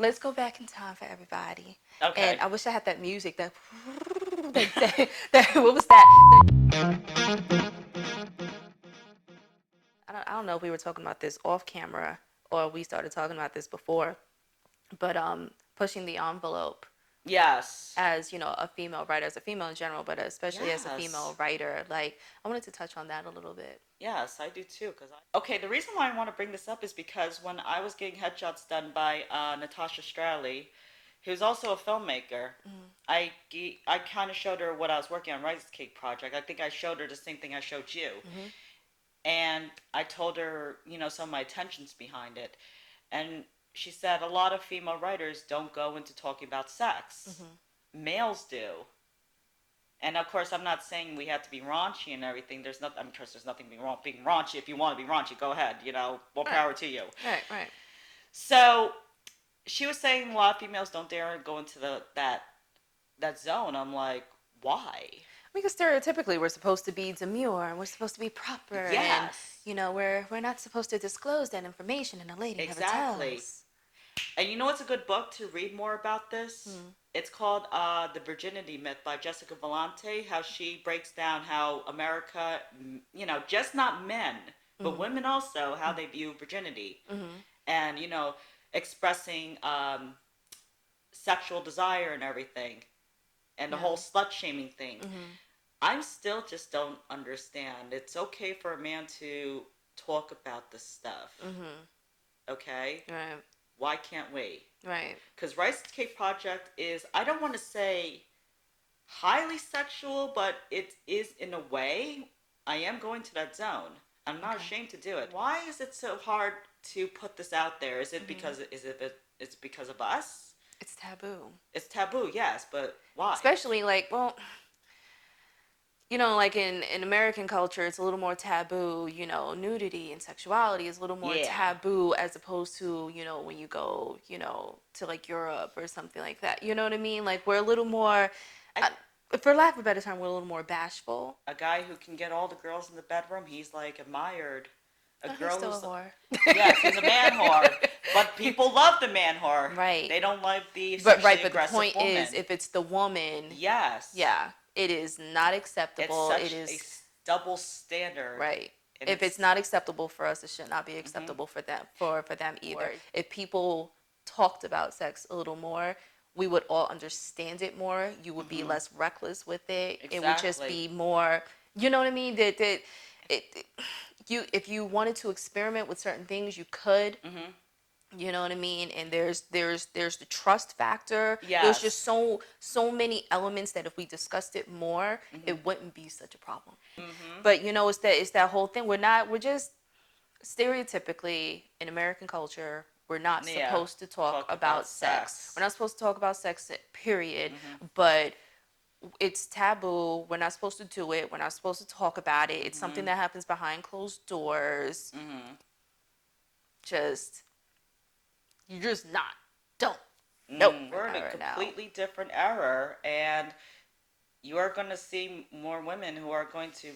let's go back in time for everybody. Okay. And I wish I had that music. What was that? I don't know if we were talking about this off camera or we started talking about this before, but pushing the envelope Yes. as, you know, a female writer, as a female in general, but especially as a Yes. female writer. Like, I wanted to touch on that a little bit. Yes, I do too. Okay, the reason why I want to bring this up is because when I was getting headshots done by Natasha Straley, who's also a filmmaker, I kind of showed her what I was working on, Rice Cake Project. I think I showed her the same thing I showed you. And I told her, you know, some of my intentions behind it. And she said a lot of female writers don't go into talking about sex. Males do. And of course, I'm not saying we have to be raunchy and everything. There's nothing being raunchy. If you want to be raunchy, go ahead. You know, more power to you. Right. So she was saying a lot of females don't dare go into that zone. I'm like, why? Because stereotypically we're supposed to be demure and we're supposed to be proper. Yes. And, you know, we're not supposed to disclose that information, and a lady never tells. And you know what's a good book to read more about this? It's called The Virginity Myth by Jessica Vellante, how she breaks down how America, you know, just not men, but women also, how they view virginity. And, you know, expressing sexual desire and everything. And the whole slut-shaming thing. I still just don't understand. It's okay for a man to talk about this stuff. Okay? Right. Why can't we? Right. Because Rice Cake Project is, I don't want to say highly sexual, but it is in a way. I am going to that zone. I'm not ashamed to do it. Why is it so hard to put this out there? Is it because it's because of us? It's taboo. It's taboo, yes, but why? Especially like, well, you know, like in American culture, it's a little more taboo. You know, nudity and sexuality is a little more taboo as opposed to, you know, when you go, you know, to like Europe or something like that. You know what I mean? Like, we're a little more, for lack of a better term, we're a little more bashful. A guy who can get all the girls in the bedroom, he's like admired. He's still a whore. Yes, he's a man whore. But people love the man whore. Right. They don't like the sexually aggressive woman. But the point is, if it's the woman, yes, yeah, it is not acceptable. It's such a double standard. Right. If it's not acceptable for us, it should not be acceptable for them either. Right. If people talked about sex a little more, we would all understand it more. You would be less reckless with it. Exactly. It would just be more, you know what I mean? If you wanted to experiment with certain things, you could. You know what I mean? And there's the trust factor. Yes. There's just so many elements that if we discussed it more, it wouldn't be such a problem. But you know, it's that whole thing. We're just stereotypically in American culture, we're not supposed to talk about sex. We're not supposed to talk about sex, period. But it's taboo. We're not supposed to do it. We're not supposed to talk about it. It's something that happens behind closed doors. You're just not. Don't. Nope. We're in a completely different era, and you are going to see more women who are going to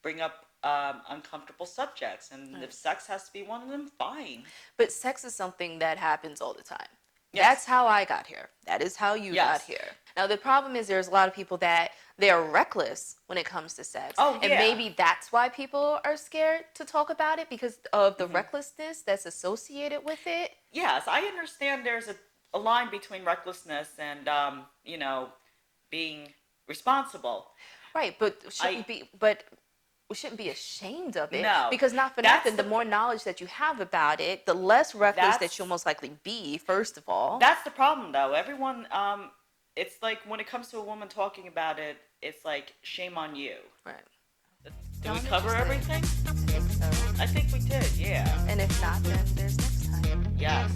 bring up uncomfortable subjects, and if sex has to be one of them, fine. But sex is something that happens all the time. Yes. That's how I got here. That is how you got here. Now, the problem is there's a lot of people that they are reckless when it comes to sex. And maybe that's why people are scared to talk about it, because of the recklessness that's associated with it. Yes, I understand there's a line between recklessness and, you know, being responsible. Right, but we shouldn't be ashamed of it. No. Because not for nothing, the more knowledge that you have about it, the less reckless that you'll most likely be, first of all. That's the problem, though. Everyone, it's like when it comes to a woman talking about it, it's like, shame on you. Right. Did we cover everything? I think so. I think we did, yeah. And if not, then there's next time. Yes.